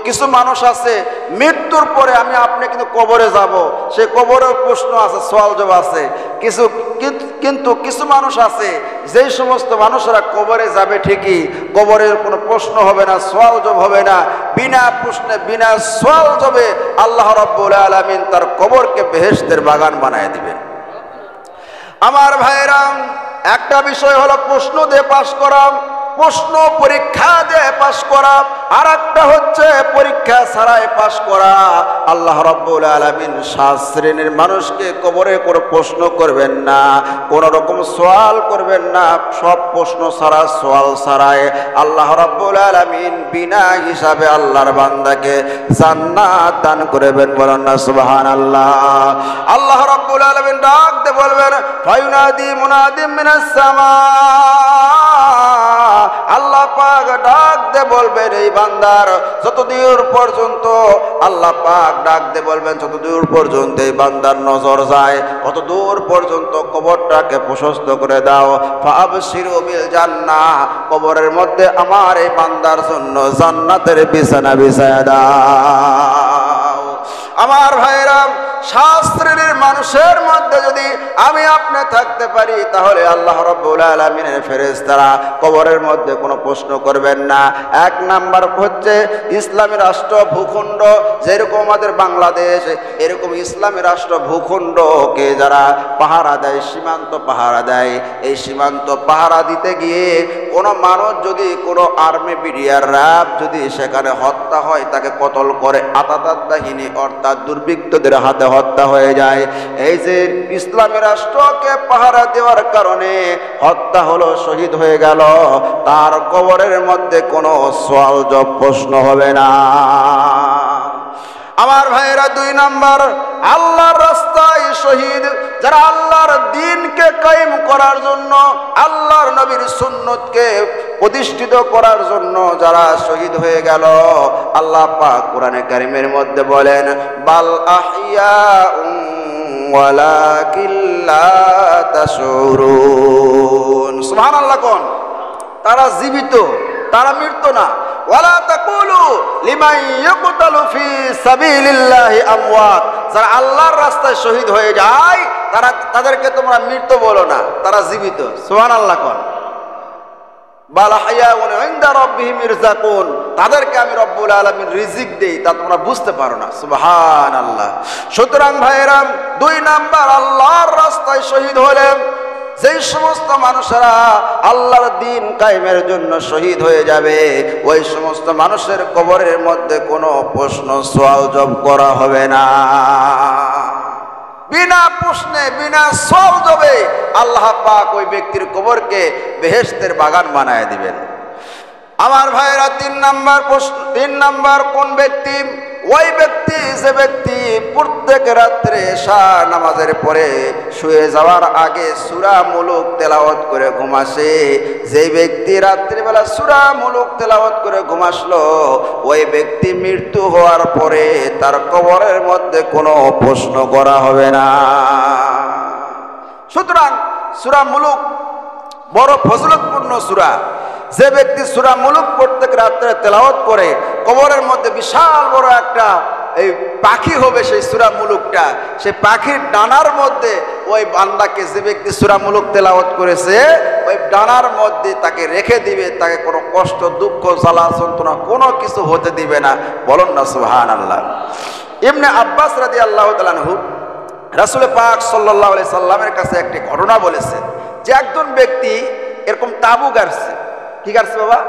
কিছু মানুষ আছে মৃত্যুর পরে আমি আপনি কিন্তু কবরে যাব, সেই কবরের প্রশ্ন আছে, সওয়াল জবাব আছে। কিন্তু কিছু মানুষ আছে যেই সমস্ত মানুষরা কবরে যাবে ঠিকই, কবরের কোনো প্রশ্ন হবে না, সওয়াল জবাব হবে না, বিনা প্রশ্নে বিনা সওয়াল জবাবে আল্লাহ রাব্বুল আলামিন তার কবরকে বেহেশতের বাগান বানায় দিবেন। আমার ভাইরা, একটা বিষয় হলো প্রশ্ন দিয়ে পাস করা, প্রশ্ন পরীক্ষা দিয়ে পাস করা, আর একটা হচ্ছে পরীক্ষা ছাড়াই পাস করা। আল্লাহ রাব্বুল আলামিন 7 শ্রেণীর মানুষকে কবরে করে প্রশ্ন করবেন না, কোনো রকম সওয়াল করবেন না। সব প্রশ্ন ছাড়া, সওয়াল ছাড়াই আল্লাহ রাব্বুল আলামিন বিনা হিসাবে আল্লাহর বান্দাকে জান্নাত দান করবেন। বলেন না সুবহানাল্লাহ। আল্লাহ রাব্বুল আলামিন ডাক দিয়ে বলবেন, ফায়ুনাদি মুনাদিম মিনাস সামা, আল্লাহ পাক ডাক দে বলবেন এই বান্দার যতদূর পর্যন্ত, আল্লাহ পাক ডাক দে বলবেন যতদূর পর্যন্ত এই বান্দার নজর যায় অত দূর পর্যন্ত কবরটাকে প্রশস্ত করে দাও। ফাবশিরু বিল জান্নাহ, কবরের মধ্যে আমার এই বান্দার জন্য জান্নাতের বিছানা বিছায়া দাও। আমার ভাইরা, 7 শ্রেণীর মানুষের মধ্যে যদি আমি আপনি থাকতে পারি তাহলে আল্লাহ রাব্বুল আলামিনের ফেরেশতারা কবরের মধ্যে কোনো প্রশ্ন করবেন না। 1 নাম্বার হচ্ছে ইসলামী রাষ্ট্র ভূখণ্ড, যেরকম আমাদের বাংলাদেশ, এরকম ইসলামী রাষ্ট্র ভূখণ্ডকে যারা পাহারা দেয়, সীমান্ত পাহারা দেয়, এই সীমান্ত পাহারা দিতে গিয়ে কোনো মানুষ যদি, কোনো আর্মি বিডিআর র্যাব যদি সেখানে হত্যা হয়, তাকে কতল করে আতাতাত বাহিনী অর্থাৎ দুর্বৃত্তদের হাতে হত্যা হয়ে যায়। এই যে ইসলামী রাষ্ট্রকে পাহারা দেওয়ার কারণে হত্যা হলো, শহীদ হয়ে গেল, তার কবরের মধ্যে কোনো সওয়াল জবাব প্রশ্ন হবে না। আমার ভাইরা, 2 নাম্বার আল্লাহর রাস্তায় শহীদ, যারা আল্লাহর দ্বীনকে কায়েম করার জন্য, আল্লাহর নবীর সুন্নতকে প্রতিষ্ঠিত করার জন্য যারা শহীদ হয়ে গেল, আল্লাহ পাক কোরআনে কারীমের মধ্যে বলেন, বাল আহইয়াউন ওয়ালাকিন লা তাশউরুন। সুবহানাল্লাহ। কোন? তারা জীবিত, তারা মৃত না। ওয়ালা তাকুলু লিমান ইয়াকতালু ফি সাবিলিল্লাহি আমওয়াত, যারা আল্লাহর রাস্তায় শহীদ হয়ে যায় তাদেরকে তোমরা মৃত বলো না, তারা জীবিত। সুবহানাল্লাহ। কোন? বাল আহইয়াউন ইনদা রাব্বিহিম ইরযাকুন, তাদেরকে আমি রব্বুল আলামিন রিজিক দেই, তা তোমরা বুঝতে পারো না। সুবহানাল্লাহ। সুতরাং ভাইরা, 2 নাম্বার আল্লাহর রাস্তায় শহীদ হলেন যেই সমস্ত মানুষেরা আল্লাহর দ্বীন কায়েমের জন্য শহীদ হয়ে যাবে, ওই সমস্ত মানুষের কবরের মধ্যে কোনো প্রশ্ন সওয়াল জবাব করা হবে না। বিনা প্রশ্নে বিনা সওয়াল জবাবে আল্লাহ পাক ওই ব্যক্তির কবরকে বেহেশতের বাগান বানায় দিবেন। আমার ভাইরা, 3 নাম্বার কোন ব্যক্তি? ওই ব্যক্তি, যে ব্যক্তি প্রত্যেক রাত্রে এশা নামাজের পরে শুয়ে যাওয়ার আগে সূরা মুলুক তেলাওয়াত করে ঘুমাসে। যেই ব্যক্তি রাত্রিবেলা সূরা মুলুক তেলাওয়াত করে ঘুমাসলো, ওই ব্যক্তি মৃত্যু হওয়ার পরে তার কবরের মধ্যে কোনো প্রশ্ন করা হবে না। সুতরাং সূরা মুলুক বড় ফজিলতপূর্ণ সূরা। যে ব্যক্তি সূরা মুলুক প্রত্যেক রাত্রে তেলাওয়াত করে, কবরের মধ্যে বিশাল বড় একটা এই পাখি হবে সেই সূরা মুলুকটা, সেই পাখির ডানার মধ্যে ওই বান্দাকে, যে ব্যক্তি সূরা মুলুক তেলাওয়াত করেছে, ওই ডানার মধ্যে তাকে রেখে দিবে, তাকে কোনো কষ্ট, দুঃখ, জ্বালা, যন্ত্রণা কোনো কিছু হতে দিবে না। বলুন না সুবহানাল্লাহ। ইবনে আব্বাস রাদিয়াল্লাহু তাআলা আনহু রাসূল পাক সাল্লাল্লাহু আলাইহি সাল্লামের কাছে একটি ঘটনা বলেছে যে একজন ব্যক্তি এরকম তাবু গাড়ছে। কি গাড়ছে বাবা?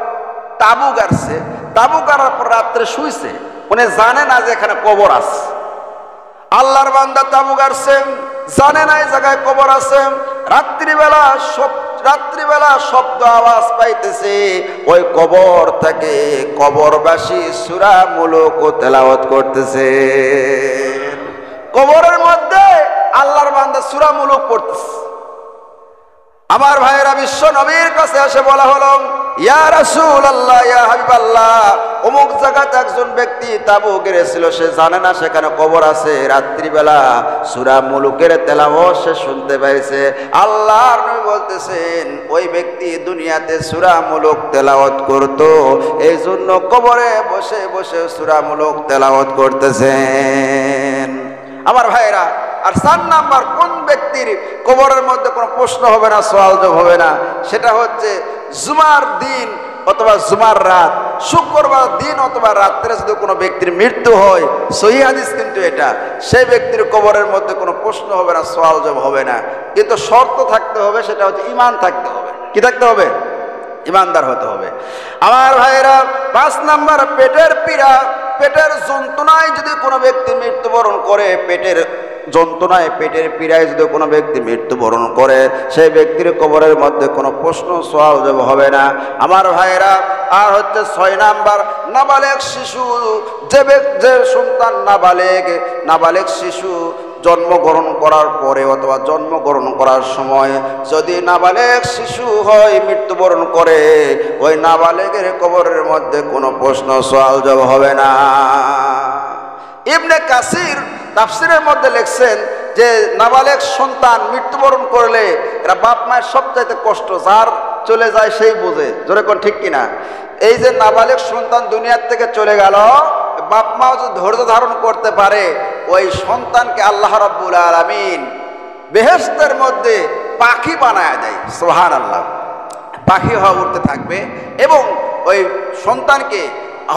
তাবু গাড়ছে। তাবু গাড়ার পর রাত্রে শুইছে, উনি জানে না যে এখানে কবর আছে। আল্লাহর বান্দা তাবু গাড়ছে, জানে না এই জায়গায় কবর আছে। রাত্রিবেলা শব্দ আওয়াজ পাইতেছে, ওই কবর থেকে কবরবাসী সূরা মুলুক তেলাওয়াত করতেছে। কবরের মধ্যে আল্লাহর বান্দা সূরা মুলুক পড়তেছে। আমার ভাইয়েরা, বিশ্ব নবীর কাছে এসে বলা হলো, ইয়া রাসূলুল্লাহ, ইয়া হাবিবাল্লাহ, অমুক জায়গাতে একজন ব্যক্তি তাবু গেড়েছিল, সে জানে না সেখানে কবর আছে। রাত্রিবেলা সূরা মুলুকের তেলাওয়াত সে শুনতে পাইছে। আল্লাহর নবী বলতেছেন, ওই ব্যক্তি দুনিয়াতে সূরা মুলুক তেলাওয়াত করত, এই জন্য কবরে বসে বসে সূরা মুলুক তেলাওয়াত করতেছেন। আমার ভাইয়েরা, আর 4 নাম্বার কোন ব্যক্তির কবরের মধ্যে কোনো প্রশ্ন হবে না, সওয়াল জবাব হবে না, সেটা হচ্ছে জুমার দিন অথবা জুমার রাত, শুক্রবার দিন অথবা রাত্রে যদি কোনো ব্যক্তির মৃত্যু হয়, সহিহ হাদিস কিন্তু এটা, সেই ব্যক্তির কবরের মধ্যে কোনো প্রশ্ন হবে না, সওয়াল জবাব হবে না। কিন্তু শর্ত থাকতে হবে, সেটা হচ্ছে ঈমান থাকতে হবে। কি থাকতে হবে? ঈমানদার হতে হবে। আমার ভাইয়েরা, 5 নাম্বার পেটের পীড়া, পেটের যন্ত্রণায় যদি কোনো ব্যক্তি মৃত্যুবরণ করে, পেটের যন্ত্রণায় পেটের পীড়ায় যদি কোনো ব্যক্তি মৃত্যুবরণ করে, সেই ব্যক্তির কবরের মধ্যে কোনো প্রশ্ন সওয়াল জবাব হবে না। আমার ভাইয়েরা, আর হচ্ছে 6 নাম্বার নাবালেগ শিশু, যে সন্তান নাবালেগ শিশু জন্মগ্রহণ করার পরে অথবা জন্মগ্রহণ করার সময় যদি নাবালেগ শিশু হয়, মৃত্যুবরণ করে, ওই নাবালেগের কবরের মধ্যে কোনো প্রশ্ন সওয়াল জবাব হবে না। ইবনে কাসির তাফসিরের মধ্যে লিখছেন যে নাবালেগ সন্তান মৃত্যুবরণ করলে এরা বাপ মায়ের সবচাইতে কষ্ট, যার চলে যায় সেই বোঝে। জোরে কোন ঠিক কিনা? এই যে নাবালেগ সন্তান দুনিয়ার থেকে চলে গেল, বাপ মাও যদি ধৈর্য ধারণ করতে পারে, ওই সন্তানকে আল্লাহ রাব্বুল আলামিন বেহেশতের মধ্যে পাখি বানায় দেয়। সুবহানাল্লাহ। পাখি হওয়া উঠতে থাকবে এবং ওই সন্তানকে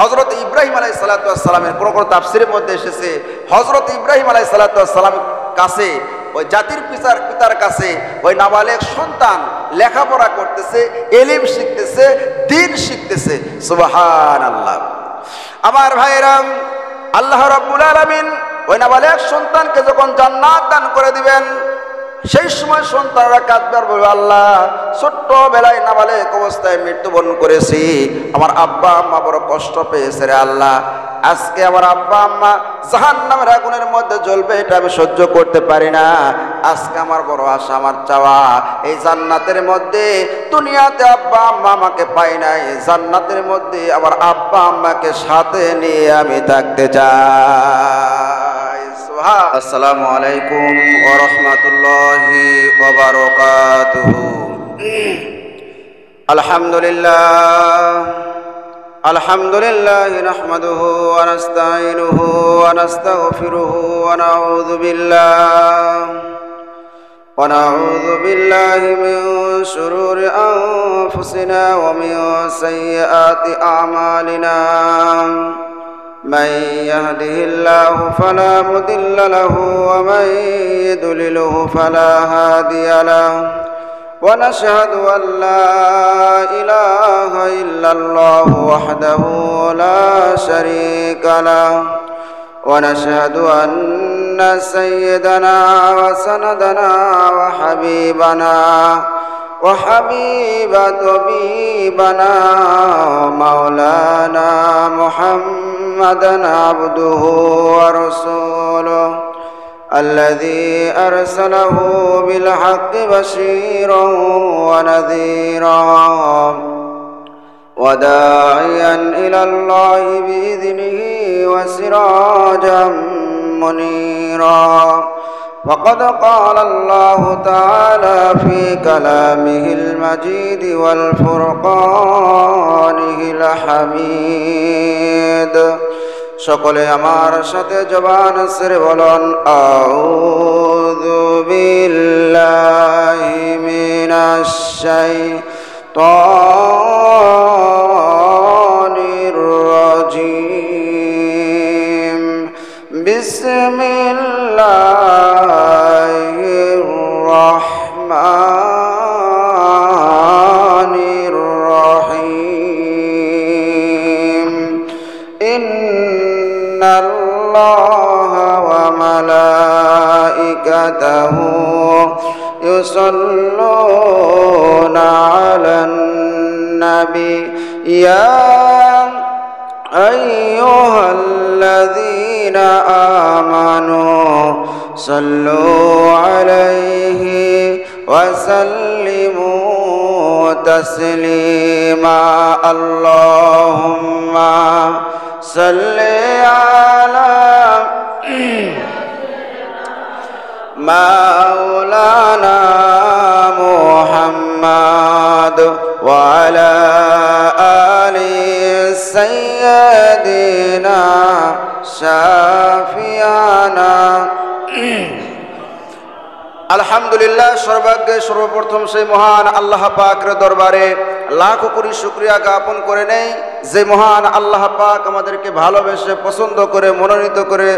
হযরত ইব্রাহিম আলাইহিস সালামের কোন কোন তাফসীরের মধ্যে এসেছে, হযরত ইব্রাহিম আলাইহিস সালামের কাছে, ওই জাতির পিতার কাছে ওই নাবালেগ সন্তান লেখাপড়া করতেছে, ইলম শিখতেছে, দ্বীন শিখতেছে। সুবহানাল্লাহ। আমার ভাইরা, আল্লাহ রাব্বুল আলামিন ওই নাবালেগ সন্তানকে যখন জান্নাত দান করে দিবেন, সেই সময় সন্তানরা কাঁদবে আর বলবে, আল্লাহ, ছোট্টবেলায় নাবালেগ অবস্থায় মৃত্যুবরণ করেছি, আমার আব্বা আম্মা বড় কষ্ট পেয়েছে রে আল্লাহ, আজকে আমার আব্বা আম্মা জাহান্নামের আগুনের মধ্যে জ্বলবে, এটা আমি সহ্য করতে পারি না। আজকে আমার বড় আশা, আমার চাওয়া, এই জান্নাতের মধ্যে, দুনিয়াতে আব্বা আম্মা আমাকে পাই নাই, জান্নাতের মধ্যে আমার আব্বা আম্মাকে সাথে নিয়ে আমি থাকতে চাই। আসসালামু আলাইকুম ওয়া রাহমাতুল্লাহি ওয়া বারাকাতুহু। আলহামদুলিল্লাহ নাহমাদুহু ওয়া নাস্তাঈনুহু ওয়া নাস্তাগফিরুহু ওয়া নাউযু বিল্লাহি মিন শুরুরি আনফুসিনা ওয়া মিন সাইয়্যাতি আমালিনা। من يهده الله فلا مضل له ومن يضلله فلا هادي له ونشهد أن لا إله إلا الله وحده لا شريك له ونشهد أن سيدنا وسندنا وحبيبنا وحبيب طبيبنا مولانا محمدا عبده ورسوله الذي أرسله بالحق بشيرا ونذيرا وداعيا إلى الله بإذنه وسراجا منيرا. وقد قال الله تعالى في كلامه المجيد والفرقانه الحميد. সকলে আমার সাথে জবান ছেড়ে বলুন, আউযু বিল্লাহি মিনাশ শাইতানির রাজীম। বিসমিল্লাহির রাহমানির রহিম। ইন্নাল্লাহা ওয়া মালাইকাতাহু ইউসাল্লুনা আলান নবী ইয়া আইয়ুহাল্লাযীনা আমানু সাল্লু আলাইহি ওয়া সাল্লিমু تسليما اللهم صل على مولانا محمد وعلى آل سيدنا شافعنا আলহামদুলিল্লাহ। সর্বাগ্যে সর্বপ্রথম সেই মহান আল্লাহ পাকের দরবারে লাখ কোটি শুকরিয়া জ্ঞাপন করে নেই, যে মহান আল্লাহ পাক আমাদেরকে ভালোবেসে পছন্দ করে মনোনীত করে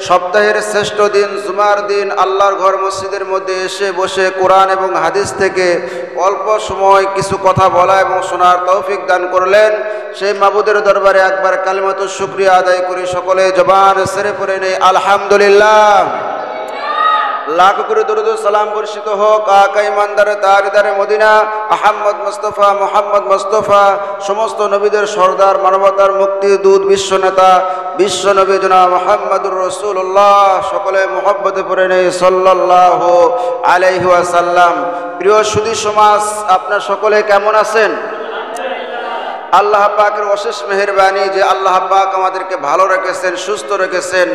সপ্তাহের শ্রেষ্ঠ দিন জুমার দিন আল্লাহর ঘর মসজিদের মধ্যে এসে বসে কোরআন এবং হাদিস থেকে অল্প সময় কিছু কথা বলা এবং শোনার তৌফিক দান করলেন। সেই মাবুদের দরবারে একবার কালিমাতু শুকরিয়া আদায় করে সকলে জবান ছেড়ে পড়ে নেই আলহামদুলিল্লাহ। লাখ করে দরুদ সালাম বর্ষিত হোক আকা ইমানদারে তারিদারে মদিনা আহমদ মুস্তফা মোহাম্মদ মুস্তফা, সমস্ত নবীদের সর্দার, মানবতার মুক্তি দূত, বিশ্ব নেতা, বিশ্ব নবী জনাব মুহাম্মদুর রাসূলুল্লাহ। সকলে মুহাব্বতে পড়ে নেই সাল্লাল্লাহু আলাইহি ওয়াসাল্লাম। প্রিয় সুধী সমাজ, আপনারা সকলে কেমন আছেন? আল্লাহ পাকের অশেষ মেহেরবানি যে আল্লাহ পাক আমাদেরকে ভালো রেখেছেন, সুস্থ রেখেছেন।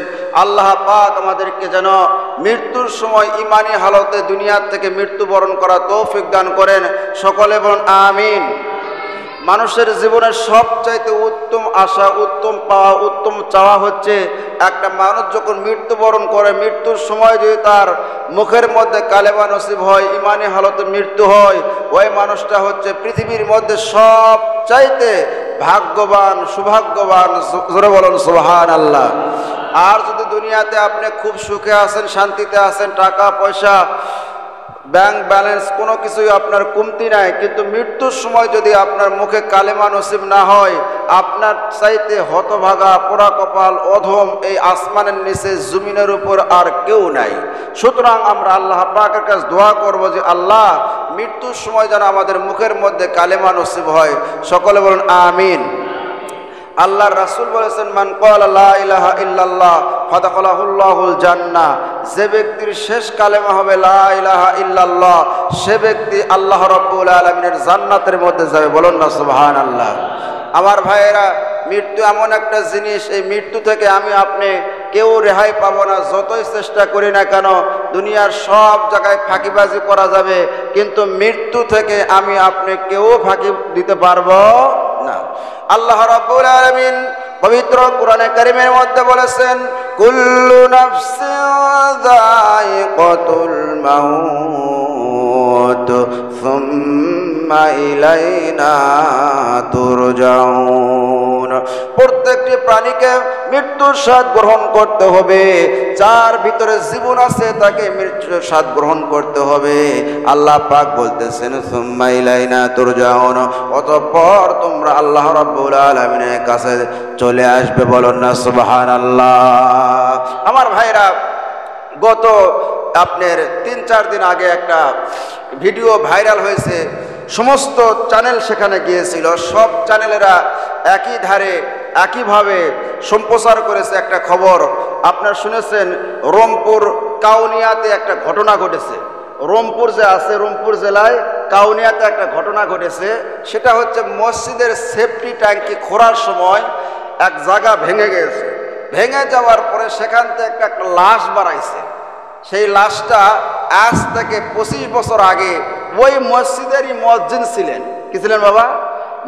আল্লাহ পাক আমাদেরকে যেন মৃত্যুর সময় ইমানি হালতে দুনিয়ার থেকে মৃত্যুবরণ করা তৌফিক দান করেন। সকলে বলুন আমিন। মানুষের জীবনের সবচাইতে উত্তম আশা, উত্তম পাওয়া, উত্তম চাওয়া হচ্ছে একটা মানুষ যখন মৃত্যুবরণ করে মৃত্যুর সময় যদি তার মুখের মধ্যে কালেমা নসিব হয়, ইমানি হালতে মৃত্যু হয়, ওই মানুষটা হচ্ছে পৃথিবীর মধ্যে সবচাইতে ভাগ্যবান, সৌভাগ্যবান। জোরে বলুন সুবহানাল্লাহ। আর যদি দুনিয়াতে আপনি খুব সুখে আছেন, শান্তিতে আছেন, টাকা পয়সা ব্যাংক ব্যালেন্স কোনো কিছুই আপনার কমতি নাই, কিন্তু মৃত্যুর সময় যদি আপনার মুখে কালেমা নসিব না হয়, আপনার চাইতে হতভাগা, পোড়া কপাল, অধম এই আসমানের নিচে জমিনের উপর আর কেউ নাই। সুতরাং আমরা আল্লাহ পাকের কাছে দোয়া করব যে আল্লাহ মৃত্যুর সময় যেন আমাদের মুখের মধ্যে কালেমা নসিব হয়। সকলে বলুন আমিন। আল্লাহর রাসূল বলেছেন মান ক্বালা লা ইলাহা ইল্লাল্লাহ ফাদাখালাহুল্লাহুল জান্নাহ, যে ব্যক্তির শেষ কালেমা হবে লা ইলাহা ইল্লাল্লাহ, সে ব্যক্তি আল্লাহ রাব্বুল আলামিনের জান্নাতের মধ্যে যাবে। বলুন না সুবহানাল্লাহ। আমার ভাইয়েরা, মৃত্যু এমন একটা জিনিস, এই মৃত্যু থেকে আমি আপনি কেউ রেহাই পাবো না। যতই চেষ্টা করি না কেন, দুনিয়ার সব জায়গায় ফাঁকিবাজি করা যাবে, কিন্তু মৃত্যু থেকে আমি আপনি কেউ ফাঁকি দিতে পারবো না। আল্লাহ রাব্বুল আলামিন পবিত্র কোরআনে কারীমের মধ্যে বলেছেন কুল্লু নাফসিন যায়িকাতুল মাউত সুম্মা ইলাইনা তুরজাউন। প্রত্যেকটি প্রাণীকে মৃত্যুর স্বাদ গ্রহণ করতে হবে। যার ভিতরে জীবন আছে তাকে মৃত্যুর স্বাদ গ্রহণ করতে হবে। আল্লাহ পাক বলতেছেন সুম্মা ইলাইনা তুরজাউন, অতঃপর তোমরা আল্লাহ রাব্বুল আলামিনের কাছে চলে আসবে। বলুন না সুবহানাল্লাহ। আমার ভাইরা, গত আপনার 3-4 দিন আগে একটা ভিডিও ভাইরাল হয়েছে, সমস্ত চ্যানেল সেখানে গিয়েছিল, সব চ্যানেলেরা একই ধারে একইভাবে সম্প্রচার করেছে একটা খবর। আপনারা শুনেছেন রংপুর কাউনিয়াতে একটা ঘটনা ঘটেছে। রংপুর যে আছে, রংপুর জেলায় কাউনিয়াতে একটা ঘটনা ঘটেছে। সেটা হচ্ছে মসজিদের সেফটি ট্যাঙ্কি খোঁড়ার সময় এক জায়গা ভেঙে গেছে। ভেঙে যাওয়ার পরে সেখান থেকে একটা লাশ বাড়াইছে। সেই লাশটা আজ থেকে 25 বছর আগে ওই মসজিদেরই মুয়াজ্জিন ছিলেন। কি ছিলেন বাবা?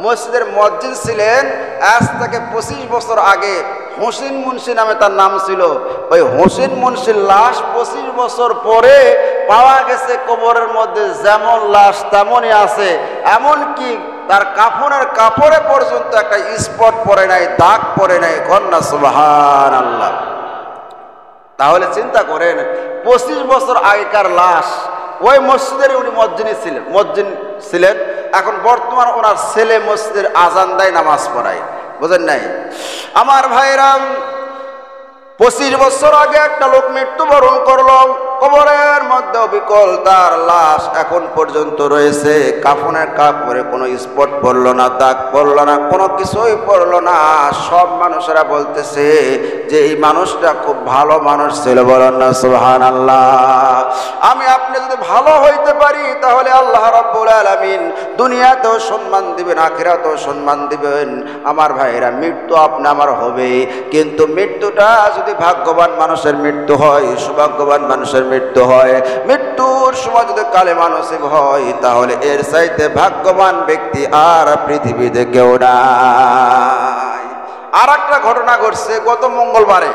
মসজিদের মুয়াজ্জিন ছিলেন। আজ থেকে 25 বছর আগে হোসেন মুন্সি নামে তার নাম ছিল। ওই হোসেন মুন্সির লাশ 25 বছর পরে পাওয়া গেছে কবরের মধ্যে, যেমন লাশ তেমনই আছে। এমনকি তার কাফনের কাপড়ে পর্যন্ত একটা স্পট পড়ে নাই, দাগ পড়ে নাই। কন্যা সুবহানাল্লাহ। তাহলে চিন্তা করেন 25 বছর আগেকার লাশ, ওই মসজিদের উনি মুয়াজ্জিন ছিলেন। এখন বর্তমান ওনার ছেলে মসজিদের আজান দেয়, নামাজ পড়ায়। বুঝেন নাই? আমার ভাইরা, 25 বছর আগে একটা লোক মৃত্যুবরণ করলো। কবরের মধ্যে অবিকল তার লাশ এখন পর্যন্ত রয়েছে, কাফনের কাপড়ে কোনো স্পট পড়লো না, দাগ পড়লো না, কোনো কিছুই পড়লো না। সব মানুষেরা বলতেছে যে এই মানুষটা খুব ভালো মানুষ ছিল, বলেন না সুবহানাল্লাহ। আমি আপনি যদি ভালো হইতে পারি তাহলে আল্লাহ রাব্বুল আলামিন দুনিয়াতেও সম্মান দিবেন, আখিরাতেও সম্মান দিবেন। আমার ভাইরা, মৃত্যু আপনি আমার হবে, কিন্তু মৃত্যুটা যদি ভাগ্যবান মানুষের মৃত্যু হয়, সৌভাগ্যবান মানুষের মৃত্যু হয়, মৃত্যুর সময় যদি কালেমা নসিব হয়, তাহলে এর চাইতে ভাগ্যবান ব্যক্তি আর পৃথিবীতে কেউ নাই। আর একটা ঘটনা ঘটছে গত মঙ্গলবারে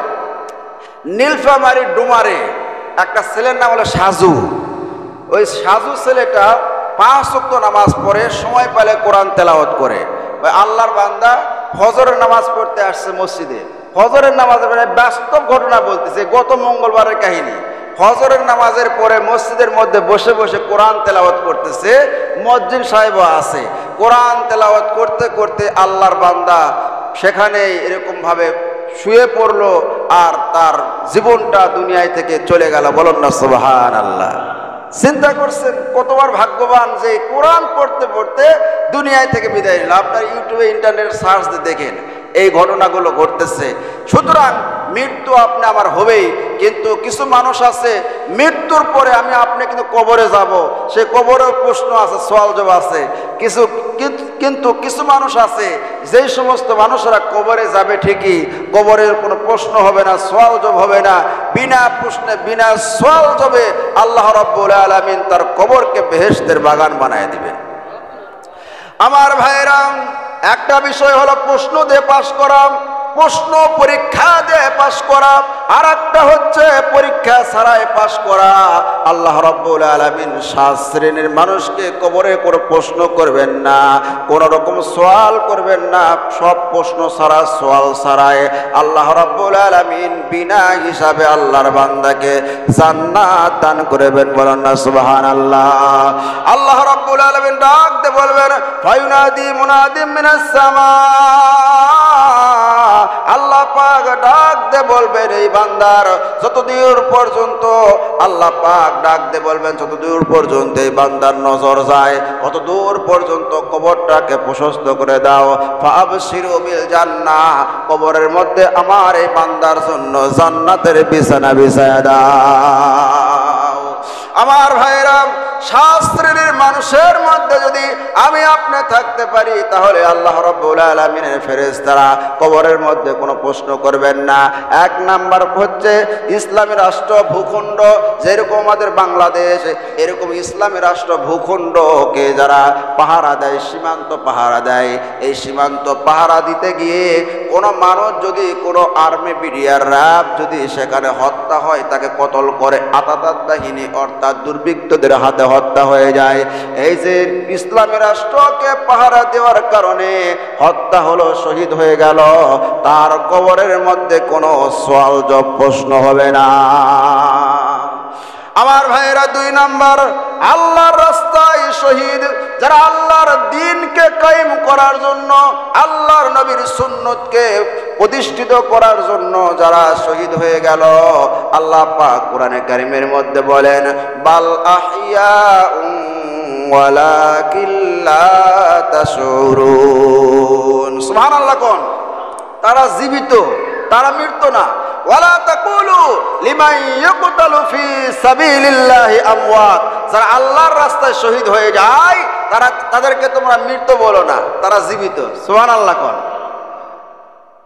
নীলফামারী ডুমারে। একটা ছেলের নাম হলো সাজু। ওই সাজু ছেলেটা 5 ওয়াক্ত নামাজ পড়ে, সময় পেলে কোরআন তেলাওয়াত করে। ওই আল্লাহর বান্দা ফজরের নামাজ পড়তে আসছে মসজিদে। ফজরের নামাজের পরে বাস্তব ঘটনা বলতেছে, গত মঙ্গলবারের কাহিনী। ফজরের নামাজের পরে মসজিদের মধ্যে বসে বসে কোরআন তেলাওয়াত করতেছে, মুয়াজ্জিন সাহেবও আছে। কোরআন তেলাওয়াত করতে করতে আল্লাহর বান্দা সেখানে এরকম ভাবে শুয়ে পড়লো, আর তার জীবনটা দুনিয়ায় থেকে চলে গেল, বলেন না সুবহানাল্লাহ। চিন্তা করছেন কতবার ভাগ্যবান যে কোরআন পড়তে পড়তে দুনিয়ায় থেকে বিদায় নিল। আপনার ইউটিউবে ইন্টারনেট সার্চ দিয়ে দেখেন এই ঘটনাগুলো ঘটতেছে। সুতরাং মৃত্যু আপনি আমার হবেই, কিন্তু কিছু মানুষ আছে মৃত্যুর পরে আমি আপনি কিন্তু কবরে যাব, সে কবরের প্রশ্ন আছে, সওয়াল জবাব আছে। কিন্তু কিছু মানুষ আছে যেই সমস্ত মানুষরা কবরে যাবে ঠিকই, কবরের কোনো প্রশ্ন হবে না, সওয়াল জবাব হবে না, বিনা প্রশ্নে বিনা সওয়াল জবাবে আল্লাহ রাব্বুল আলামিন তার কবরকে বেহেশতের বাগান বানায় দিবেন। আমার ভাইরা, একটা বিষয় হলো প্রশ্ন দিয়ে পাস করা, প্রশ্ন পরীক্ষা দিয়ে পাস করা, আর একটা হচ্ছে পরীক্ষা ছাড়াই পাস করা। আল্লাহ রাব্বুল আলামিন 7 শ্রেণীর মানুষকে কবরে কোনো প্রশ্ন করবেন না, কোনো রকম সওয়াল করবেন না। সব প্রশ্ন ছাড়া, সওয়াল ছাড়াই আল্লাহ রাব্বুল আলামিন বিনা হিসাবে আল্লাহর বান্দাকে জান্নাত দান করবেন, বলেন না সুবহানাল্লাহ। আল্লাহ রাব্বুল আলামিন ডাক দিয়ে বলবেন, ফায়ুনাদি মুনাদিম মিনাস সামা। আল্লাহ পাক ডাক দে বলবেন এই বান্দার যতদূর পর্যন্ত, আল্লাহ পাক ডাক দে বলবেন যতদূর পর্যন্ত এই বান্দার নজর যায় অত দূর পর্যন্ত কবরটাকে প্রশস্ত করে দাও। ফাবশিরু বিল জান্নাহ, কবরের মধ্যে আমার এই বান্দার জন্য জান্নাতের বিছানা বিছায়া দাও। আমার ভাইরা, 7 শ্রেণীর মানুষের মধ্যে যদি আমি আপনি থাকতে পারি তাহলে আল্লাহ রাব্বুল আলামিনের ফেরেশতারা কবরের মধ্যে কোনো প্রশ্ন করবেন না। 1 নাম্বার হচ্ছে ইসলামী রাষ্ট্র ভূখণ্ড, যেরকম আমাদের বাংলাদেশ, এরকম ইসলামী রাষ্ট্র ভূখণ্ডকে যারা পাহারা দেয়, সীমান্ত পাহারা দেয়, এই সীমান্ত পাহারা দিতে গিয়ে কোনো মানুষ যদি কোনো আর্মি বিডিআর র্যাব যদি সেখানে হত্যা হয়, তাকে কতল করে আতাতাত বাহিনী অর্থাৎ দুর্বৃত্তদের হাতে হত্যা হয়ে যায়। এই যে ইসলামী রাষ্ট্রকে পাহারা দেওয়ার কারণে হত্যা হলো, শহীদ হয়ে গেল, তার কবরের মধ্যে কোনো সওয়াল জবাব প্রশ্ন হবে না। আমার ভাইয়েরা, 2 নাম্বার আল্লাহর রাস্তায় শহীদ, যারা আল্লাহর দ্বীনকে কায়েম করার জন্য, আল্লাহর নবীর সুন্নতকে প্রতিষ্ঠিত করার জন্য যারা শহীদ হয়ে গেল, আল্লাহ পাক কোরআনে কারীমের মধ্যে বলেন, বাল আহইয়াউন ওয়ালাকিন লা তাশউরুন। সুবহানাল্লাহ। কোন? তারা জীবিত, তারা মৃত না। ওয়ালা তাকুলু লিমান ইয়াকতালু ফি সাবিলিল্লাহি আমওয়াত, যারা আল্লাহর রাস্তায় শহীদ হয়ে যায় তাদেরকে তোমরা মৃত বলো না, তারা জীবিত। সুবহানাল্লাহ। কোন?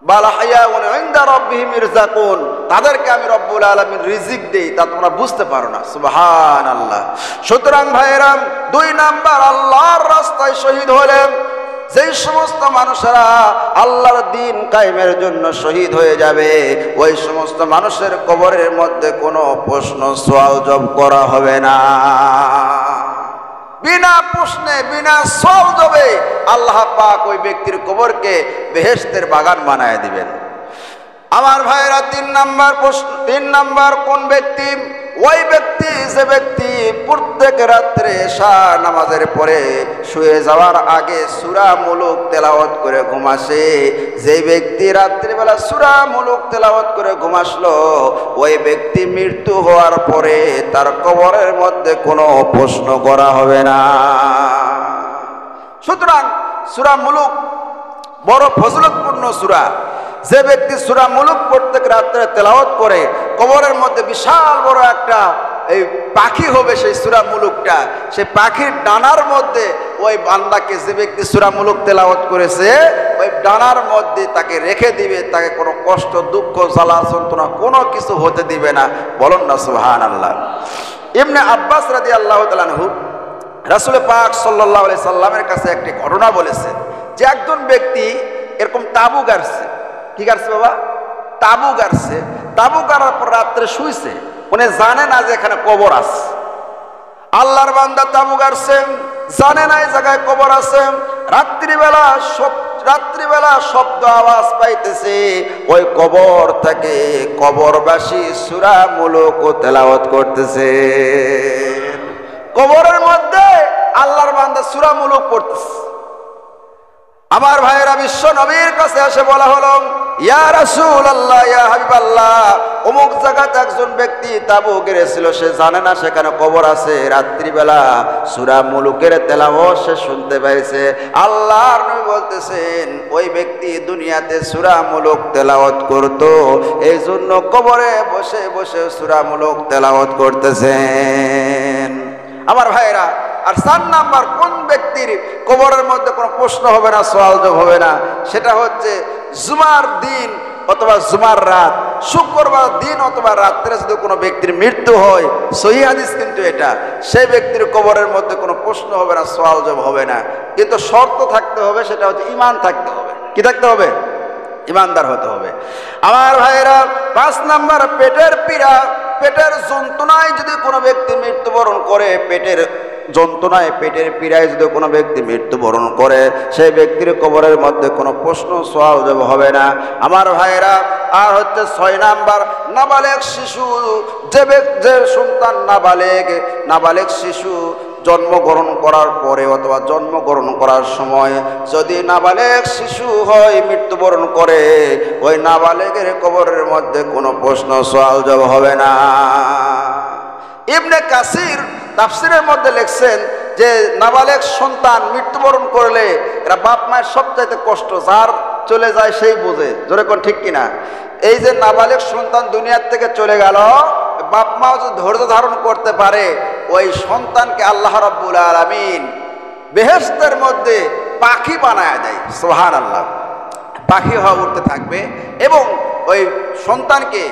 বাল আহইয়াউন ইনদা রাব্বিহিম ইরযাকুন, তাদেরকে আমি রব্বুল আলামিন রিজিক দেই, তা তোমরা বুঝতে পারো না। সুবহানাল্লাহ। সুতরাং ভাইরা, 2 নাম্বার আল্লাহর রাস্তায় শহীদ হলেন যেই সমস্ত মানুষেরা আল্লাহর দ্বীন কায়েমের জন্য শহীদ হয়ে যাবে, ওই সমস্ত মানুষের কবরের মধ্যে কোনো প্রশ্ন সওয়াল জবাব করা হবে না। বিনা প্রশ্নে বিনা সওয়াল জবাবে আল্লাহ পাক ওই ব্যক্তির কবরকে বেহেশতের বাগান বানায় দিবেন। আমার ভাইরা 3 নাম্বার কোন ব্যক্তি? ওই ব্যক্তি যে ব্যক্তি প্রত্যেক রাত্রে এশা নামাজের পরে শুয়ে যাওয়ার আগে সূরা মুলুক তেলাওয়াত করে ঘুমাসে। যে ব্যক্তি রাত্রিবেলা সূরা মুলুক তেলাওয়াত করে ঘুমাসলো, ওই ব্যক্তি মৃত্যু হওয়ার পরে তার কবরের মধ্যে কোনো প্রশ্ন করা হবে না। সুতরাং সূরা মুলুক বড় ফজিলতপূর্ণ সূরা। যে ব্যক্তি সূরা মুলুক প্রত্যেক রাত্রে তেলাওয়াত করে, কবরের মধ্যে বিশাল বড় একটা এই পাখি হবে সেই সূরা মুলুকটা। সেই পাখির ডানার মধ্যে ওই বান্দাকে, যে ব্যক্তি সূরা মুলুক তেলাওয়াত করেছে, ওই ডানার মধ্যে তাকে রেখে দিবে। তাকে কোনো কষ্ট, দুঃখ, জ্বালা, যন্ত্রণা কোনো কিছু হতে দিবে না। বলুন না সুবহানাল্লাহ। ইবনে আব্বাস রাদিয়াল্লাহু তাআলা আনহু রাসূল পাক সাল্লাল্লাহু আলাইহি সাল্লামের কাছে একটি ঘটনা বলেছেন যে একজন ব্যক্তি এরকম তাবু গাড়ছে। কি গাড়ছে বাবা? তাবু গাড়ছে। তাবু গাড়ার পর রাত্রে শুইছে। উনি জানে না যে এখানে কবর আছে। আল্লাহর বান্দা তাবু গাড়ছে, জানে না এই জায়গায় কবর আছে। রাত্রিবেলা শব্দ আওয়াজ পাইতেছে। ওই কবর থেকে কবরবাসী সূরা মুলুক তেলাওয়াত করতেছে। কবরের মধ্যে আল্লাহর বান্দা সূরা মুলুক পড়তেছে। আমার ভাইয়েরা, বিশ্ব নবীর কাছে এসে বলা হলো, ইয়া রাসূলুল্লাহ, ইয়া হাবিবাল্লাহ, অমুক জায়গাতে একজন ব্যক্তি তাবু গেড়েছিল, সে জানে না সেখানে কবর আছে। রাত্রিবেলা সূরা মুলুকের তেলাওয়াত সে শুনতে পাইছে। আল্লাহর নবী বলতেছেন, ওই ব্যক্তি দুনিয়াতে সূরা মুলুক তেলাওয়াত করত, এই জন্য কবরে বসে বসে সূরা মুলুক তেলাওয়াত করতেছেন। আমার ভাইয়েরা, আর 4 নাম্বার কোন ব্যক্তির কবরের মধ্যে কোনো প্রশ্ন হবে না, সওয়াল জবাব হবে না, সেটা হচ্ছে জুমার দিন অথবা জুমার রাত, শুক্রবার দিন অথবা রাত্রে যদি কোনো ব্যক্তির মৃত্যু হয়, সহিহ হাদিস কিন্তু এটা, সেই ব্যক্তির কবরের মধ্যে কোনো প্রশ্ন হবে না, সওয়াল জবাব হবে না। কিন্তু শর্ত থাকতে হবে, সেটা হচ্ছে ঈমান থাকতে হবে। কি থাকতে হবে? ঈমানদার হতে হবে। আমার ভাইয়েরা, 5 নাম্বার পেটের পীড়া, পেটের যন্ত্রণায় যদি কোনো ব্যক্তি মৃত্যুবরণ করে, পেটের যন্ত্রণায়, পেটের পীড়ায় যদি কোনো ব্যক্তি মৃত্যুবরণ করে, সেই ব্যক্তির কবরের মধ্যে কোনো প্রশ্ন সওয়াল জবাব হবে না। আমার ভাইয়েরা, আর হচ্ছে 6 নাম্বার নাবালেগ শিশু, যে সন্তান নাবালেগ শিশু জন্মগ্রহণ করার পরে অথবা জন্মগ্রহণ করার সময় যদি নাবালেগ শিশু হয়, মৃত্যুবরণ করে, ওই নাবালেগের কবরের মধ্যে কোনো প্রশ্ন সওয়াল জবাব হবে না। ইবনে কাসির তাফসিরের মধ্যে লিখছেন যে নাবালেগ সন্তান মৃত্যুবরণ করলে এরা বাপ মায়ের সবচাইতে কষ্ট, যার চলে যায় সেই বোঝে। জোরে কোন ঠিক কিনা? এই যে নাবালেগ সন্তান দুনিয়ার থেকে চলে গেল, বাপ মাও যদি ধৈর্য ধারণ করতে পারে, ওই সন্তানকে আল্লাহ রাব্বুল আলামিন বেহেশতের মধ্যে পাখি বানায় দেয়। সুবহানাল্লাহ। পাখি হওয়া উঠতে থাকবে এবং ওই সন্তানকে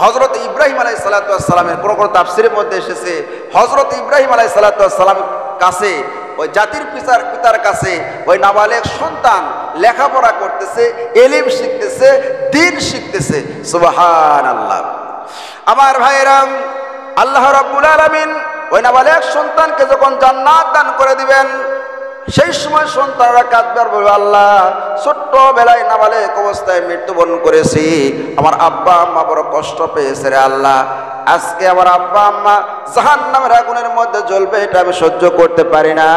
হযরত ইব্রাহিম আলাইহিস সালাতু ওয়াস সালামের কোন কোন তাফসীরের মধ্যে এসেছে, হযরত ইব্রাহিম আলাইহিস সালাতু ওয়াস সালামের কাছে, ওই জাতির পিতার কাছে ওই নাবালেগ সন্তান লেখাপড়া করতেছে, ইলম শিখতেছে, দ্বীন শিখতেছে। সুবহানাল্লাহ। আমার ভাইরা, আল্লাহ রাব্বুল আলামিন ওই নাবালেগ সন্তানকে যখন জান্নাত দান করে দিবেন, সেই সময় সন্তানরা কাঁদবে আর বলবে, আল্লাহ, ছোট্টবেলায় নাবালেগ অবস্থায় মৃত্যুবরণ করেছি, আমার আব্বা আম্মা বড় কষ্ট পেয়েছে রে আল্লাহ। আজকে আমার আব্বা আম্মা জাহান্নামের আগুনের মধ্যে জ্বলবে, এটা আমি সহ্য করতে পারি না।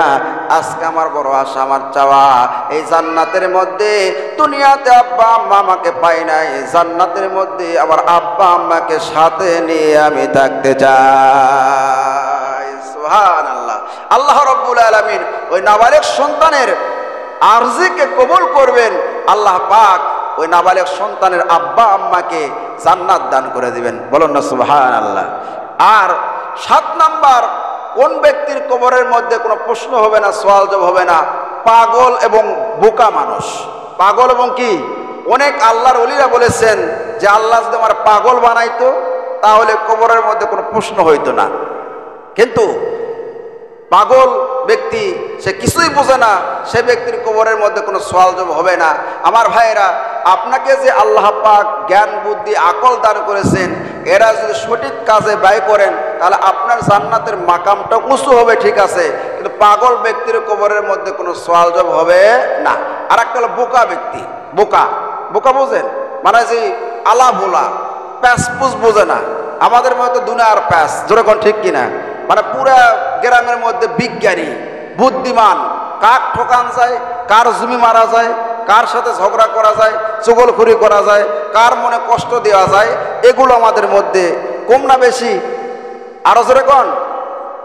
আজকে আমার বড় আশা, আমার চাওয়া, এই জান্নাতের মধ্যে, দুনিয়াতে আব্বা আম্মা আমাকে পাই নাই, জান্নাতের মধ্যে আমার আব্বা আম্মাকে সাথে নিয়ে আমি থাকতে চাই। সুবহানাল্লাহ। আল্লাহ রাব্বুল আলামিন ওই নাবালেগ সন্তানের আরজিকে কবুল করবেন। আল্লাহ পাক ওই নাবালেগ সন্তানের আব্বা আম্মাকে জান্নাত দান করে দিবেন। বলুন না সুবহানাল্লাহ। আর 7 নাম্বার কোন ব্যক্তির কবরের মধ্যে কোনো প্রশ্ন হবে না, সওয়াল জবাব হবে না? পাগল এবং বোকা মানুষ। পাগল এবং কি? অনেক আল্লাহর ওলিরা বলেছেন যে আল্লাহ যদি আমার পাগল বানাইতো তাহলে কবরের মধ্যে কোনো প্রশ্ন হইতো না। কিন্তু পাগল ব্যক্তি, সে কিছুই বোঝে না, সে ব্যক্তির কবরের মধ্যে কোনো সওয়াল জবাব হবে না। আমার ভাইয়েরা, আপনাকে যে আল্লাহ পাক জ্ঞান বুদ্ধি আকল দান করেছেন, এরা যদি সঠিক কাজে ব্যয় করেন তাহলে আপনার জান্নাতের মাকামটা উঁচু হবে, ঠিক আছে, কিন্তু পাগল ব্যক্তির কবরের মধ্যে কোনো সওয়াল জবাব হবে না। আর একটা হলো বোকা ব্যক্তি। বোকা বোঝেন? মানে যে আলা ভোলা, প্যাসপুস বোঝে না। আমাদের মতো দুনিয়ার প্যাস, যেরকম ঠিক কিনা, মানে পুরা গ্রামের মধ্যে বিজ্ঞানী বুদ্ধিমান, কার ঠকান যায়, কার জমি মারা যায়, কার সাথে ঝগড়া করা যায়, চুগলখুরি করা যায়, কার মনে কষ্ট দেওয়া যায়, এগুলো আমাদের মধ্যে কম না বেশি? আরো যেরকম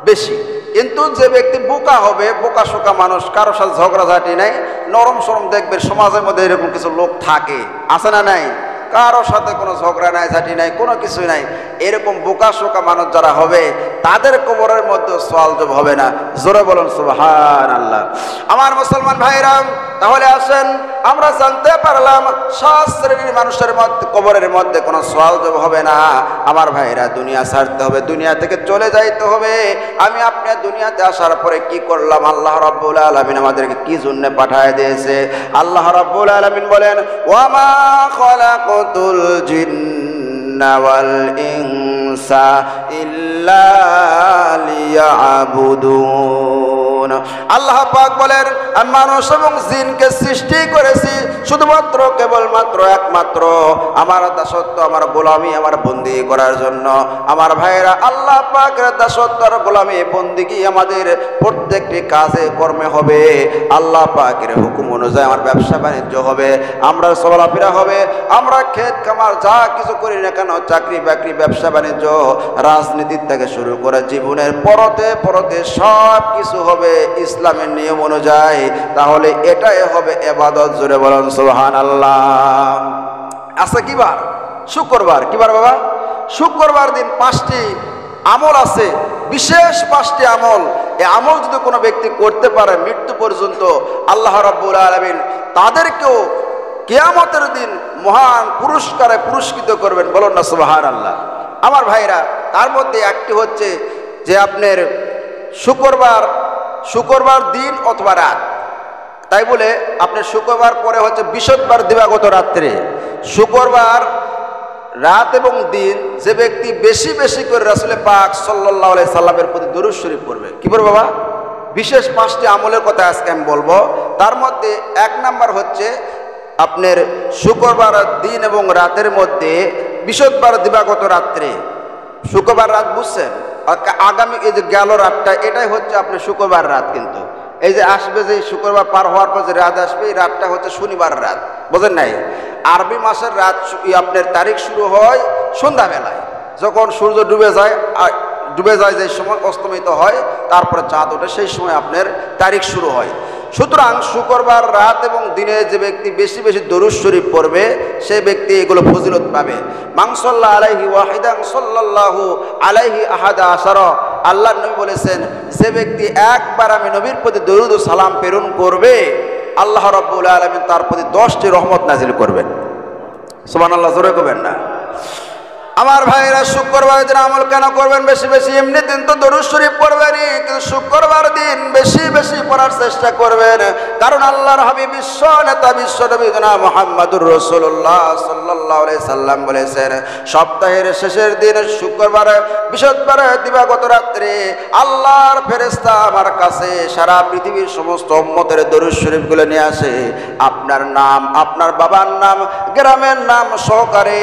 বেশি। কিন্তু যে ব্যক্তি বোকা হবে, বোকা শোকা মানুষ, কারোর সাথে ঝগড়াঝাটি নাই, নরম সরম দেখবে সমাজের মধ্যে এরকম কিছু লোক থাকে, আছে না নাই? কারোর সাথে কোনো ঝগড়া নাই, ঝাঁটি নাই, কোনো কিছুই নাই, এরকম বোকা শোকা মানুষ যারা হবে তাদের কবরের মধ্যে সওয়াল জবাব হবে না। জোরে বলুন সুবহানাল্লাহ। আমার মুসলমান ভাইরা, তাহলে আসেন আমরা জানতে পারলাম সব শ্রেণীর মানুষের মধ্যে কবরের মধ্যে কোনো সওয়াল জবাব হবে না। আমার ভাইরা, দুনিয়া ছাড়তে হবে, দুনিয়া থেকে চলে যাইতে হবে। আমি আপনি দুনিয়াতে আসার পরে কি করলাম? আল্লাহ রাব্বুল আলামিন আমাদেরকে কি জন্য পাঠায় দিয়েছে? আল্লাহ রাব্বুল আলামিন বলেন, ওয়ামা খালাকাতুল জিন্না ওয়াল ইনসা ইল্লা লিয়াবুদুন। আল্লাহ পাক বলেন, আমি মানুষ এবং জিনকে সৃষ্টি করেছি শুধুমাত্র কেবলমাত্র একমাত্র আমার দাসত্ব, আমার গোলামি, আমার বন্দি করার জন্য। আমার ভাইয়েরা, আল্লাহ পাকের দাসত্ব আর গোলামি বন্দিগি আমাদের প্রত্যেকটি কাজে কর্মে হবে। আল্লাহ পাকের হুকুম অনুযায়ী আমার ব্যবসা বাণিজ্য হবে, আমরা চলাফেরা হবে, আমরা ক্ষেত খামার যা কিছু করি না কেন, চাকরি বাকরি, ব্যবসা বাণিজ্য, রাজনীতির থেকে শুরু করে জীবনের পরতে পরতে সব কিছু হবে ইসলামের নিয়ম অনুযায়ী। তাহলে এটাই হবে ইবাদত। জোরে বলুন সুবহানাল্লাহ। আচ্ছা, কি বার? শুক্রবার। কি বার বাবা? শুক্রবার দিন 5টি আমল আছে, বিশেষ 5টি আমল। এই আমল যদি কোনো ব্যক্তি করতে পারে মৃত্যু পর্যন্ত, আল্লাহ রাব্বুল আলামিন তাদেরকেও কিয়ামতের দিন মহান পুরস্কারে পুরস্কৃত করবেন। বলুন না সুবহানাল্লাহ। আমার ভাইরা, তার মধ্যে একটি হচ্ছে যে আপনার শুক্রবার দিন অথবা রাত। তাই বলে আপনার শুক্রবার পরে হচ্ছে বৃহস্পতিবার দিবাগত রাত্রে। শুক্রবার রাত এবং দিন যে ব্যক্তি বেশি বেশি করে রাসূল পাক সাল্লাল্লাহু আলাইহি সাল্লামের প্রতি দরুদ শরীফ পড়বে। কি বলবো বাবা? বিশেষ 5টি আমলের কথা আজকে আমি বলবো। তার মধ্যে 1 নাম্বার হচ্ছে আপনার শুক্রবার দিন এবং রাতের মধ্যে বৃহস্পতিবার দিবাগত রাত্রে। শুক্রবার রাত বুঝছেন? আগামী এই যে গেল রাতটা, এটাই হচ্ছে আপনার শুক্রবার রাত। কিন্তু এই যে আসবে, যে শুক্রবার পার হওয়ার পর যে রাত আসবে, এই রাতটা হচ্ছে শনিবার রাত। বোঝেন নাই? আরবি মাসের রাত আপনার তারিখ শুরু হয় সন্ধ্যাবেলায়, যখন সূর্য ডুবে যায় যে সময় অস্তমিত হয়, তারপরে চাঁদ ওঠে, সেই সময় আপনার তারিখ শুরু হয়। সুতরাং শুক্রবার রাত এবং দিনে যে ব্যক্তি বেশি বেশি দরুদ শরীফ পড়বে, সে ব্যক্তি এগুলো ফজিলত পাবে। মান সাল্লা আলাইহি ওয়াহিদান সাল্লাল্লাহু আলাইহি আহাদা আশারা। আল্লাহর নবী বলেছেন, যে ব্যক্তি একবার আমি নবীর প্রতি দরুদ ও সালাম প্রেরণ করবে, আল্লাহ রাব্বুল আলামিন তার প্রতি 10টি রহমত নাজিল করবেন। সুবহানাল্লাহ, জোরে করবেন না? আমার ভাইরা, শুক্রবার দিন আমল কেন করবেন বেশি বেশি? এমনি দিন তো দরুদ শরীফ পড়বেনই, কিন্তু শুক্রবার দিন বেশি বেশি পড়ার চেষ্টা করবেন। কারণ আল্লাহর হাবিব বিশ্ব নেতা, বিশ্ব নবী জনাব মুহাম্মদুর রাসূলুল্লাহ সাল্লাল্লাহু আলাইহি সাল্লাম বলেছেন, সপ্তাহের শেষের দিন শুক্রবার বৃহস্পতিবার দিবাগত রাত্রে আল্লাহর ফেরেশতা আমার কাছে সারা পৃথিবীর সমস্ত উম্মতের দরুদ শরীফগুলো নিয়ে আসে। আপনার নাম, আপনার বাবার নাম, গ্রামের নাম সহকারে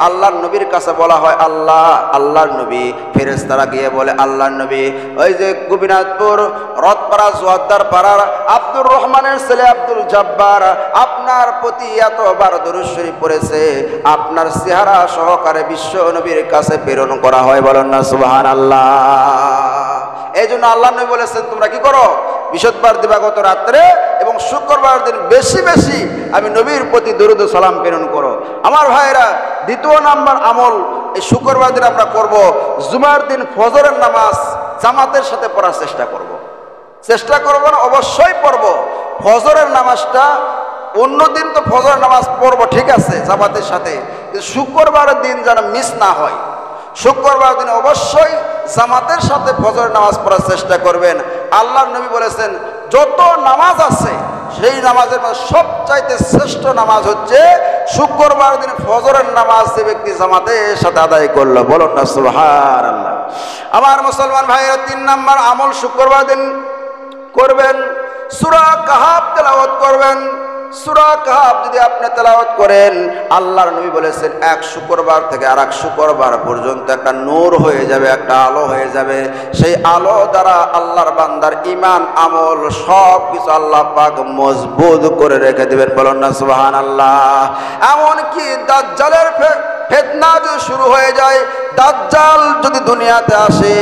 আল্লাহর নবীর কাছে বলা হয় আল্লাহ, আল্লাহর নবী। ফেরেশতারা গিয়ে বলে, আল্লাহর নবী, ওই যে গোপীনাথপুর রথপাড়া জোয়ারদার পাড়ার আব্দুর রহমানের ছেলে আব্দুল জব্বার আপনার প্রতি এতবার দরুদ শরীফ পড়েছে, আপনার চেহারা সহকারে বিশ্ব নবীর কাছে প্রেরণ করা হয়। বলেন না সুবহানাল্লাহ। এই জন্য আল্লাহর নবী বলেছেন, তোমরা কি করো? বৃহস্পতিবার দিবাগত রাত্রে এবং শুক্রবার দিন বেশি বেশি আমি নবীর প্রতি দরুদ ও সালাম প্রেরণ করো। আমার ভাইরা, 2 নাম্বার আমল এই শুক্রবার দিন আমরা করব, জুমার দিন ফজরের নামাজ জামাতের সাথে পড়ার চেষ্টা করব। চেষ্টা করব না, অবশ্যই পড়ব। ফজরের নামাজটা অন্য দিন তো ফজরের নামাজ পড়ব, ঠিক আছে, জামাতের সাথে, কিন্তু শুক্রবারের দিন যেন মিস না হয়। শুক্রবার দিন অবশ্যই জামাতের সাথে ফজরের নামাজ পড়ার চেষ্টা করবেন। আল্লাহর নবী বলেছেন, যত নামাজ আছে সেই নামাজের মধ্যে সবচাইতে শ্রেষ্ঠ নামাজ হচ্ছে শুক্রবার দিন ফজরের নামাজ যে ব্যক্তি জামাতের সাথে আদায় করলো। বলুন না সুবহানাল্লাহ। আমার মুসলমান ভাইয়েরা, 3 নাম্বার আমল শুক্রবার দিন করবেন, সূরা কাহাফ তেলাওয়াত করবেন। সূরা কাহফ যদি আপনি তেলাওয়াত করেন, আল্লাহর নবী বলেছেন এক শুক্রবার থেকে আর এক শুক্রবার পর্যন্ত একটা নূর হয়ে যাবে, একটা আলো হয়ে যাবে। সেই আলো দ্বারা আল্লাহর বান্দার ঈমান আমল সব কিছু আল্লাহ পাক মজবুত করে রেখে দিবেন। বলুন না সুবহানাল্লাহ। এমনকি দাজ্জালের ফিতনা যদি শুরু হয়ে যায়, দাজ্জাল যদি দুনিয়াতে আসে,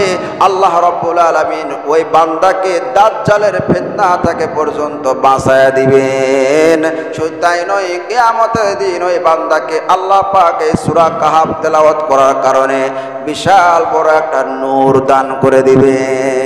আল্লাহ রাব্বুল আলামিন ওই বান্দাকে দাজ্জালের ফিতনা থেকে পর্যন্ত বাঁচায়া দিবেন। শুধু তাই নয়, কিয়ামতের দিন ওই বান্দাকে আল্লাহ পাক এই সূরা কাহফ তেলাওয়াত করার কারণে বিশাল বড় একটা নূর দান করে দিবেন।